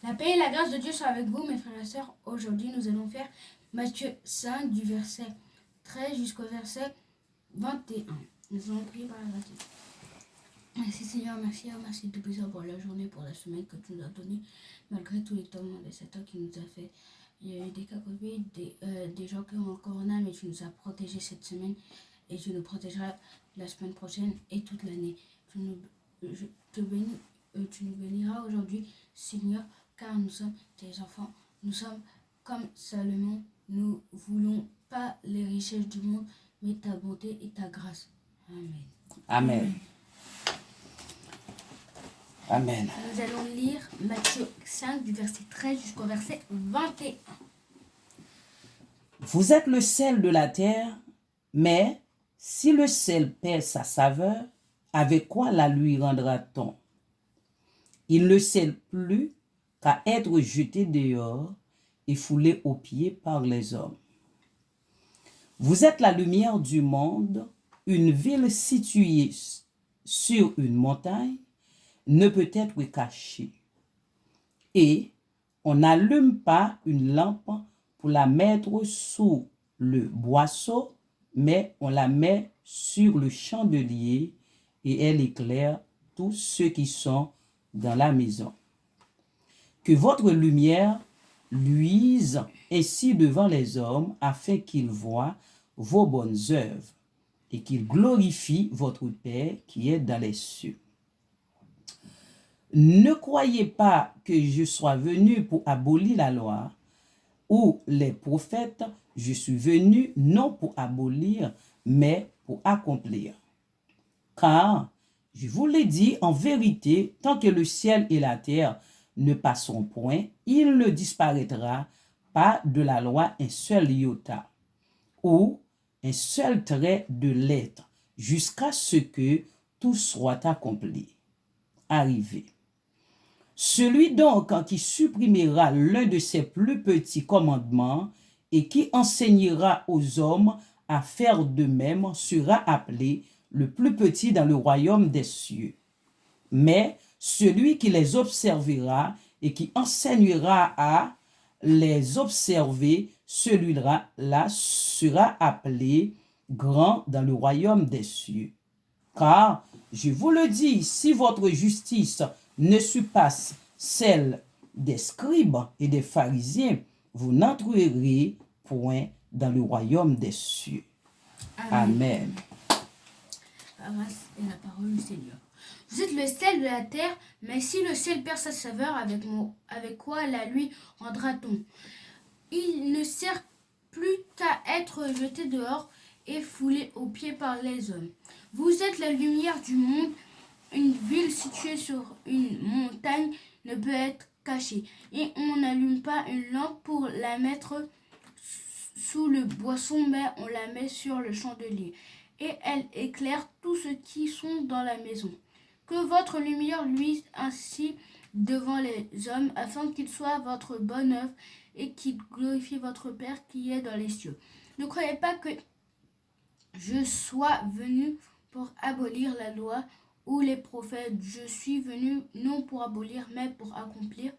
La paix et la grâce de Dieu soient avec vous, mes frères et sœurs. Aujourd'hui, nous allons faire Matthieu 5, du verset 13 jusqu'au verset 21. Nous allons prier par la grâce. Merci Seigneur, merci tout puissant pour la journée, pour la semaine que tu nous as donnée, malgré tous les tourments de cet temps qui nous a fait. Il y a eu des cas Covid, des gens qui ont le corona, mais tu nous as protégés cette semaine et tu nous protégeras la semaine prochaine et toute l'année. Tu nous béniras aujourd'hui, Seigneur, car nous sommes tes enfants. Nous sommes comme Salomon. Nous ne voulons pas les richesses du monde, mais ta bonté et ta grâce. Amen. Amen. Amen. Nous allons lire Matthieu 5 du verset 13 jusqu'au verset 21. Vous êtes le sel de la terre, mais si le sel perd sa saveur, avec quoi la lui rendra-t-on? Il ne sert plus qu'à être jeté dehors et foulé aux pieds par les hommes. Vous êtes la lumière du monde. Une ville située sur une montagne ne peut être cachée. Et on n'allume pas une lampe pour la mettre sous le boisseau, mais on la met sur le chandelier et elle éclaire tous ceux qui sont dans la maison. Que votre lumière luise ainsi devant les hommes afin qu'ils voient vos bonnes œuvres et qu'ils glorifient votre Père qui est dans les cieux. Ne croyez pas que je sois venu pour abolir la loi ou les prophètes. Je suis venu non pour abolir, mais pour accomplir. Car, je vous l'ai dit en vérité, tant que le ciel et la terre ne passeront point, il ne disparaîtra pas de la loi un seul iota ou un seul trait de lettre, jusqu'à ce que tout soit accompli. Arrivé. Celui donc qui supprimera l'un de ses plus petits commandements et qui enseignera aux hommes à faire de même sera appelé le plus petit dans le royaume des cieux. Mais celui qui les observera et qui enseignera à les observer, celui-là sera appelé grand dans le royaume des cieux. Car, je vous le dis, si votre justice ne surpasse celle des scribes et des pharisiens, vous n'entrerez point dans le royaume des cieux. Amen. La grâce et la parole du Seigneur. Vous êtes le sel de la terre, mais si le sel perd sa saveur, avec quoi la lui rendra-t-on? Il ne sert plus qu'à être jeté dehors et foulé aux pieds par les hommes. Vous êtes la lumière du monde. Une ville située sur une montagne ne peut être cachée. Et on n'allume pas une lampe pour la mettre sous le boisseau, mais on la met sur le chandelier. Et elle éclaire tous ceux qui sont dans la maison. Que votre lumière luise ainsi devant les hommes, afin qu'ils soient votre bonne œuvre et qu'ils glorifient votre Père qui est dans les cieux. Ne croyez pas que je sois venu pour abolir la loi ou les prophètes. Je suis venu non pour abolir, mais pour accomplir.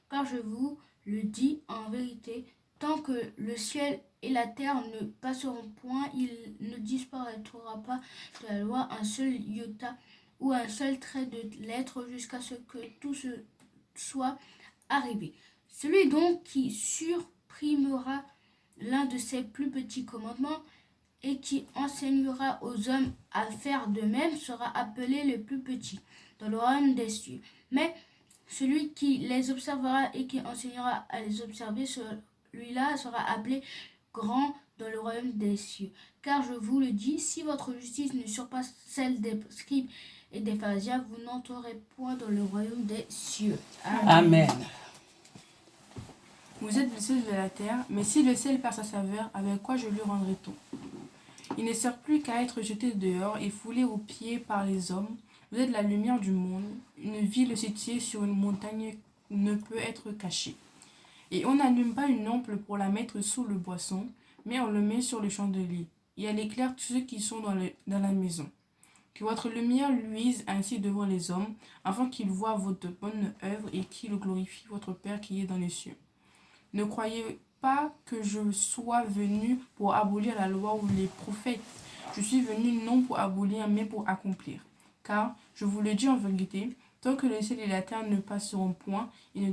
Car je vous le dis en vérité, tant que le ciel et la terre ne passeront point, il ne disparaîtra pas de la loi un seul iota ou un seul trait de lettre, jusqu'à ce que tout ce soit arrivé. Celui donc qui supprimera l'un de ces plus petits commandements et qui enseignera aux hommes à faire de même sera appelé le plus petit dans le royaume des cieux. Mais celui qui les observera et qui enseignera à les observer, celui-là sera appelé grand dans le royaume des cieux. Car je vous le dis, si votre justice ne surpasse celle des scribes et des pharisiens, vous n'entrerez point dans le royaume des cieux. Amen. Vous êtes le sel de la terre, mais si le sel perd sa saveur, avec quoi je lui rendrai-t-on? Il ne sert plus qu'à être jeté dehors et foulé aux pieds par les hommes. Vous êtes la lumière du monde. Une ville située sur une montagne ne peut être cachée. Et on n'allume pas une lampe pour la mettre sous le boisseau, mais on le met sur le chandelier. Et elle éclaire tous ceux qui sont dans la maison. Que votre lumière luise ainsi devant les hommes, afin qu'ils voient votre bonne œuvre et qu'ils glorifient votre Père qui est dans les cieux. Ne croyez pas que je sois venu pour abolir la loi ou les prophètes. Je suis venu non pour abolir, mais pour accomplir. Car, je vous le dis en vérité, tant que le ciel et la terre ne passeront point, il ne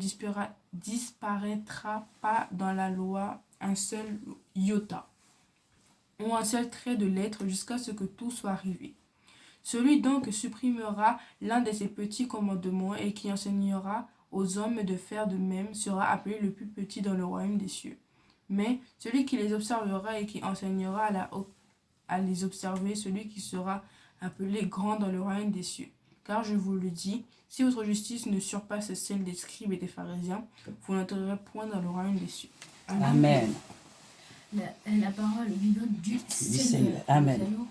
disparaîtra pas dans la loi un seul iota, ou un seul trait de lettre, jusqu'à ce que tout soit arrivé. Celui donc qui supprimera l'un de ces petits commandements et qui enseignera aux hommes de faire de même sera appelé le plus petit dans le royaume des cieux. Mais celui qui les observera et qui enseignera à les observer, celui qui sera appelé grand dans le royaume des cieux. Car je vous le dis, si votre justice ne surpasse celle des scribes et des pharisiens, vous n'entrerez point dans le royaume des cieux. Amen. La parole vivante du Seigneur. Amen. Nous allons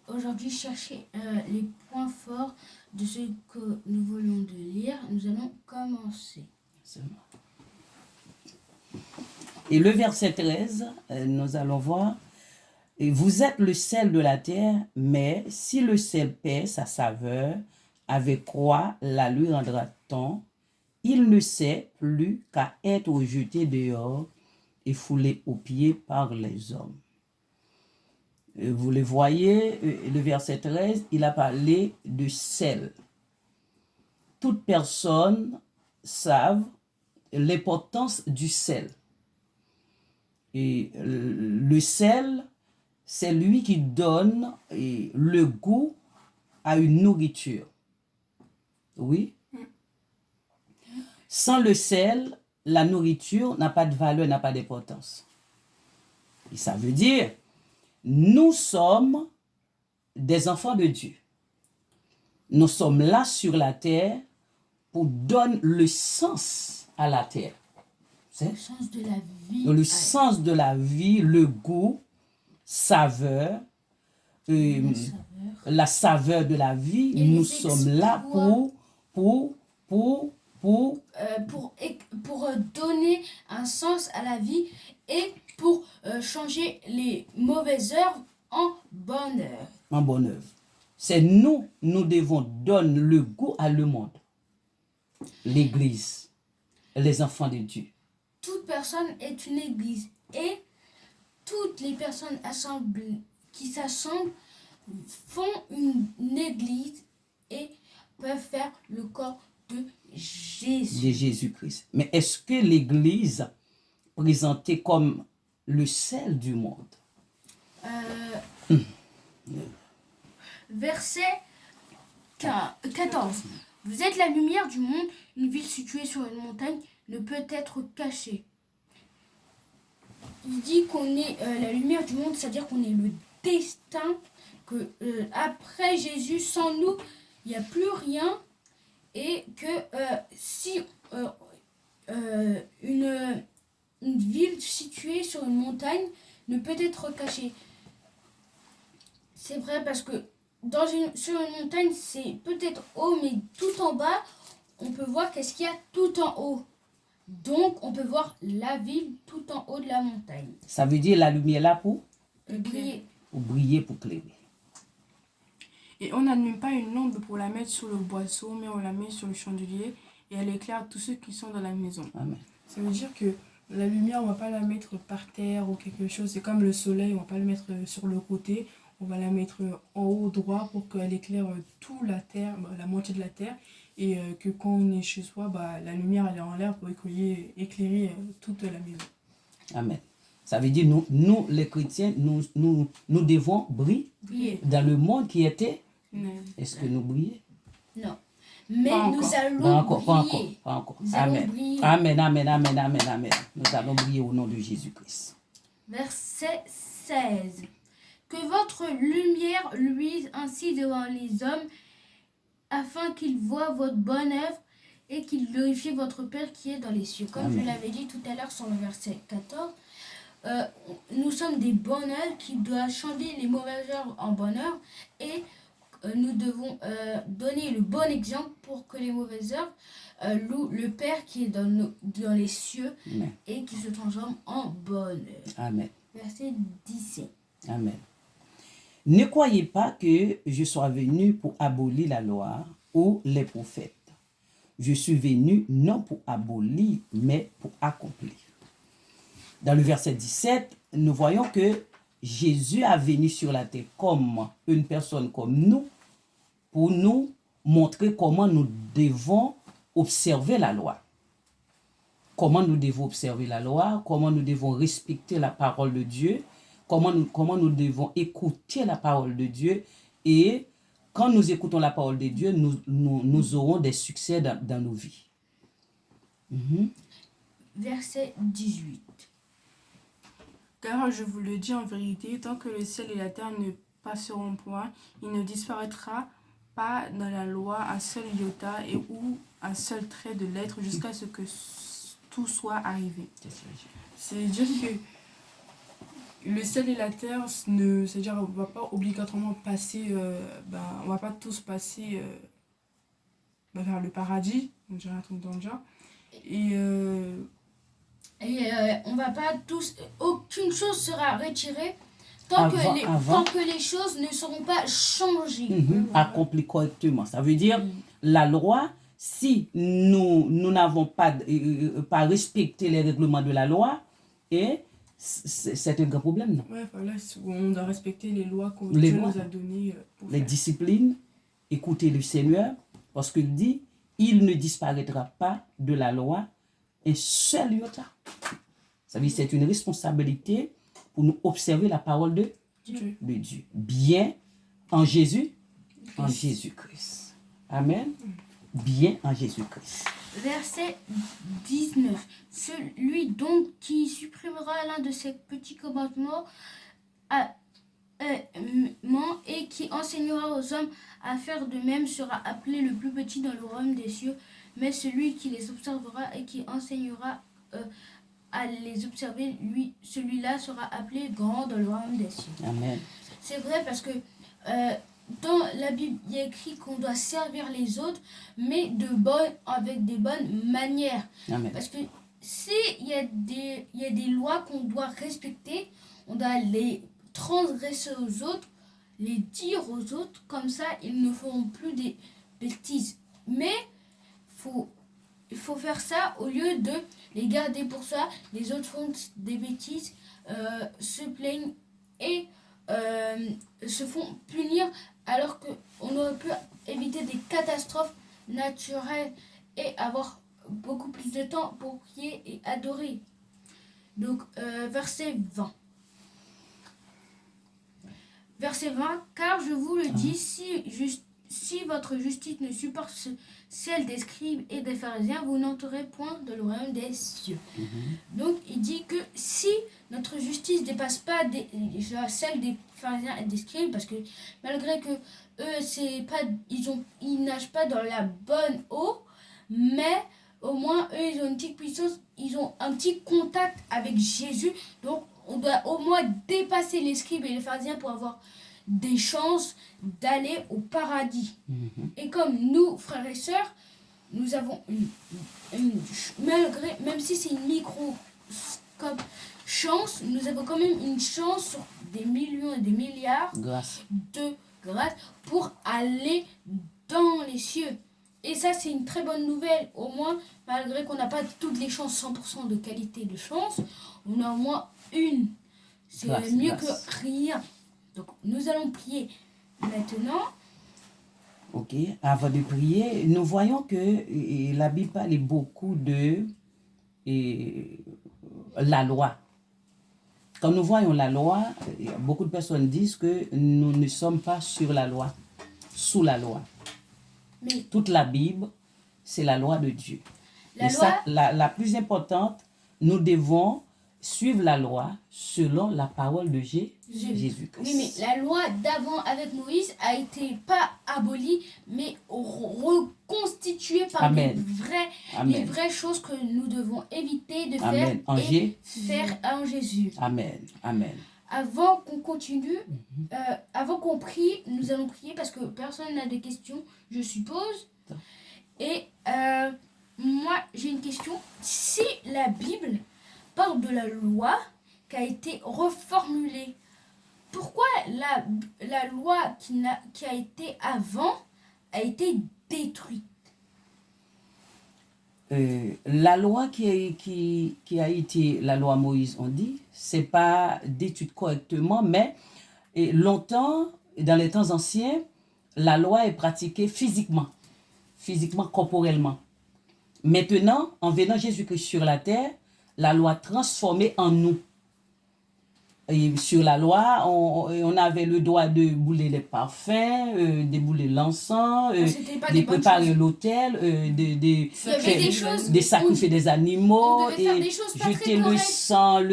aujourd'hui chercher les points forts de ce que nous voulons de lire. Nous allons commencer. Et le verset 13, nous allons voir. Et vous êtes le sel de la terre, mais si le sel perd sa saveur, avec quoi la lui rendra-t-on? Il ne sait plus qu'à être jeté dehors et foulé aux pieds par les hommes. Vous le voyez, le verset 13, il a parlé de sel. Toute personne savent l'importance du sel. Et le sel, c'est lui qui donne le goût à une nourriture. Oui. Sans le sel, la nourriture n'a pas de valeur, n'a pas d'importance. Et ça veut dire, nous sommes des enfants de Dieu. Nous sommes là sur la terre pour donner le sens à la terre. Le sens de la vie. Le sens de la vie, le goût, saveur, la saveur de la vie. Et nous sommes là pour donner un sens à la vie et pour changer les mauvaises œuvres en bonne œuvre. En bonne œuvre. C'est nous devons donner le goût à le monde. L'Église, les enfants de Dieu. Toute personne est une église et toutes les personnes qui s'assemblent font une église et peuvent faire le corps de Jésus. De Jésus-Christ. Mais est-ce que l'Église présentée comme le sel du monde? Verset 14. Vous êtes la lumière du monde. Une ville située sur une montagne ne peut être cachée. Il dit qu'on est la lumière du monde, c'est-à-dire qu'on est le destin, que après Jésus, sans nous, il n'y a plus rien, et que si une ville située sur une montagne ne peut être cachée. C'est vrai parce que sur une montagne, c'est peut-être haut, mais tout en bas, on peut voir qu'est-ce qu'il y a tout en haut. Donc, on peut voir la ville tout en haut de la montagne. Ça veut dire la lumière là pour Briller. Pour briller, pour clairer. Et on n'allume pas une lampe pour la mettre sur le boisseau, mais on la met sur le chandelier et elle éclaire tous ceux qui sont dans la maison. Amen. Ça veut dire que la lumière, on ne va pas la mettre par terre ou quelque chose. C'est comme le soleil, on ne va pas le mettre sur le côté. On va la mettre en haut droit pour qu'elle éclaire toute la terre, la moitié de la terre. Et que quand on est chez soi, la lumière elle est en l'air pour éclairer toute la maison. Amen. Ça veut dire nous les chrétiens, nous devons briller dans le monde qui était. Est-ce que nous brillons? Non. Mais nous allons briller. Pas encore. Nous Amen. allons briller. Amen, amen, amen, amen, amen. Nous allons briller au nom de Jésus-Christ. Verset 16. Que votre lumière luise ainsi devant les hommes, afin qu'ils voient votre bonne œuvre et qu'ils glorifient votre Père qui est dans les cieux. Comme Amen. je l'avais dit tout à l'heure sur le verset 14, nous sommes des bonnes œuvres qui doivent changer les mauvaises œuvres en bonnes œuvres et nous devons donner le bon exemple pour que les mauvaises œuvres louent le Père qui est dans les cieux. Amen. Et qui se transforme en bonne œuvre. Amen. Verset 17. Amen. Ne croyez pas que je sois venu pour abolir la loi ou les prophètes. Je suis venu non pour abolir, mais pour accomplir. Dans le verset 17, nous voyons que Jésus a venu sur la terre comme une personne comme nous pour nous montrer comment nous devons observer la loi. Comment nous devons observer la loi, comment nous devons respecter la parole de Dieu, comment nous devons écouter la parole de Dieu. Et quand nous écoutons la parole de Dieu, nous aurons des succès dans nos vies. Verset 18. Car je vous le dis en vérité, tant que le ciel et la terre ne passeront point, il ne disparaîtra pas dans la loi un seul iota et ou un seul trait de lettre jusqu'à ce que tout soit arrivé. C'est dire que le ciel et la terre, c'est-à-dire on ne va pas obligatoirement passer, on va pas tous passer vers le paradis, on dirait un truc dans le genre. Et on va pas tous, aucune chose sera retirée tant que les choses ne seront pas changées. Accompli correctement. Ça veut dire la loi, si nous n'avons pas respecté les règlements de la loi, et c'est un grand problème, non? Ouais, voilà, on doit respecter les lois que Dieu nous a données. Les disciplines, écouter le Seigneur, parce qu'il dit, il ne disparaîtra pas de la loi un seul iota. Ça veut dire c'est une responsabilité pour nous observer la parole de Dieu. Bien en Jésus, en Jésus-Christ. Amen. Bien en Jésus-Christ. Verset 19. Celui donc qui supprimera l'un de ces petits commandements et qui enseignera aux hommes à faire de même sera appelé le plus petit dans le royaume des cieux. Mais celui qui les observera et qui enseignera à les observer, celui-là sera appelé grand dans le royaume des cieux. Amen. C'est vrai parce que dans la Bible, il y a écrit qu'on doit servir les autres, mais avec des bonnes manières. Amen. Parce que s'il y a des lois qu'on doit respecter, on doit les transgresser aux autres, les dire aux autres, comme ça ils ne feront plus des bêtises. Mais il faut faire ça au lieu de les garder pour ça. Les autres font des bêtises, se plaignent et se font punir, alors qu'on aurait pu éviter des catastrophes naturelles et avoir beaucoup plus de temps pour prier et adorer. Donc, verset 20. Verset 20, car je vous le dis, si votre justice ne supporte celle des scribes et des pharisiens, vous n'entrerez point dans le royaume des cieux. Donc, il dit que si notre justice ne dépasse pas celle des pharisiens et des scribes, parce que malgré que eux, ils nagent pas dans la bonne eau, mais au moins, eux, ils ont une petite puissance, ils ont un petit contact avec Jésus. Donc, on doit au moins dépasser les scribes et les pharisiens pour avoir des chances d'aller au paradis. Et comme nous, frères et sœurs, nous avons même si c'est une microscope chance, nous avons quand même une chance sur des millions et des milliards de grâce pour aller dans les cieux. Et ça, c'est une très bonne nouvelle. Au moins, malgré qu'on n'a pas toutes les chances, 100% de qualité de chance, on a au moins une. C'est mieux que rien. Donc, nous allons prier maintenant. Ok, avant de prier, nous voyons que la Bible parle beaucoup de la loi. Quand nous voyons la loi, beaucoup de personnes disent que nous ne sommes pas sur la loi, sous la loi. Mais toute la Bible, c'est la loi de Dieu. La plus importante, nous devons suivre la loi selon la parole de Jésus-Christ. Oui, mais la loi d'avant avec Moïse a été pas abolie, mais reconstituée par des vraies choses que nous devons éviter de faire faire en Jésus. Amen. Amen. Avant qu'on continue, avant qu'on prie, nous allons prier parce que personne n'a de questions, je suppose. Et moi, j'ai une question. Si la Bible parle de la loi qui a été reformulée pourquoi la loi qui a été avant a été détruite? La loi qui a été la loi Moïse, on dit, c'est pas détruite correctement, mais longtemps, dans les temps anciens, la loi est pratiquée physiquement, corporellement. Maintenant, en venant Jésus-Christ sur la terre, la loi transformée en nous. Et sur la loi, on avait le droit de bouler les parfums, de bouler l'encens, de préparer l'autel, de sacrifier des animaux, et jeter le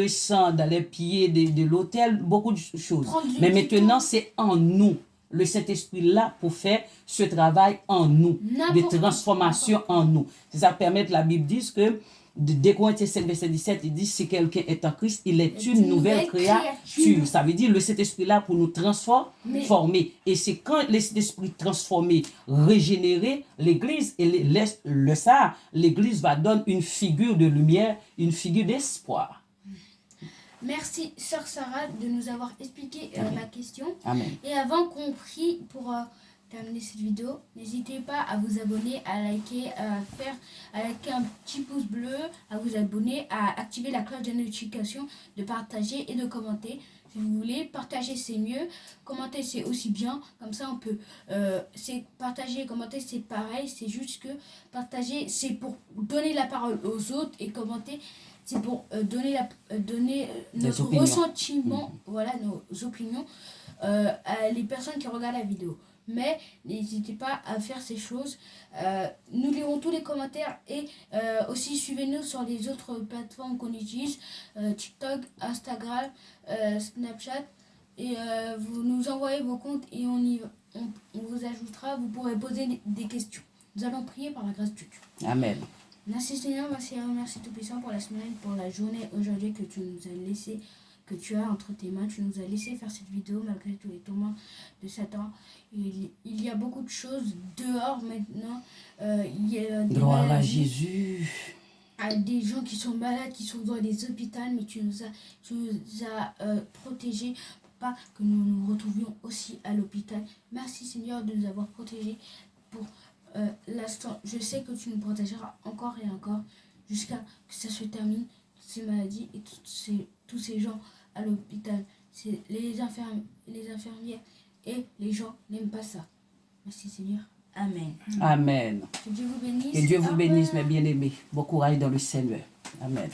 sang dans les pieds de l'autel, beaucoup de choses. Mais maintenant, c'est en nous. Le Saint-Esprit là pour faire ce travail en nous, de transformation en nous. Ça permet, la Bible dit que de 2 Corinthiens 5, verset 17, il dit si quelqu'un est en Christ, il est une nouvelle créature. Ça veut dire le Saint-Esprit là pour nous transformer. Et c'est quand le Saint-Esprit transformé, régénéré, l'Église et l'Église va donner une figure de lumière, une figure d'espoir. Merci, Sœur Sarah, de nous avoir expliqué la question. Amen. Et avant qu'on prie pour terminer cette vidéo, n'hésitez pas à vous abonner, à liker, à liker un petit pouce bleu, à vous abonner, à activer la cloche de notification, de partager et de commenter. Si vous voulez, partager c'est mieux, commenter c'est aussi bien, comme ça on peut, partager et commenter c'est pareil, c'est juste que partager c'est pour donner la parole aux autres et commenter c'est pour donner notre ressentiment, voilà, nos opinions à les personnes qui regardent la vidéo. Mais n'hésitez pas à faire ces choses. Nous lirons tous les commentaires et aussi suivez-nous sur les autres plateformes qu'on utilise, TikTok, Instagram, Snapchat. Et vous nous envoyez vos comptes et on vous ajoutera. Vous pourrez poser des questions. Nous allons prier par la grâce de Dieu. Amen. Merci Seigneur, merci Tout-Puissant pour la semaine, pour la journée aujourd'hui que tu nous as laissé, que tu as entre tes mains. Tu nous as laissé faire cette vidéo malgré tous les tourments de Satan. Il y a beaucoup de choses dehors maintenant. Il y a des gloire à Jésus. Des gens qui sont malades, qui sont dans les hôpitaux, mais tu nous as protégés pour pas que nous nous retrouvions aussi à l'hôpital. Merci Seigneur de nous avoir protégés pour l'instant. Je sais que tu nous protégeras encore et encore jusqu'à que ça se termine, ces maladies et tous ces gens à l'hôpital. C'est les infirmières et les gens n'aiment pas ça. Merci Seigneur. Amen. Amen. Que Dieu vous bénisse. Que Dieu vous bénisse, mes bien-aimés. Bon courage dans le Seigneur. Amen.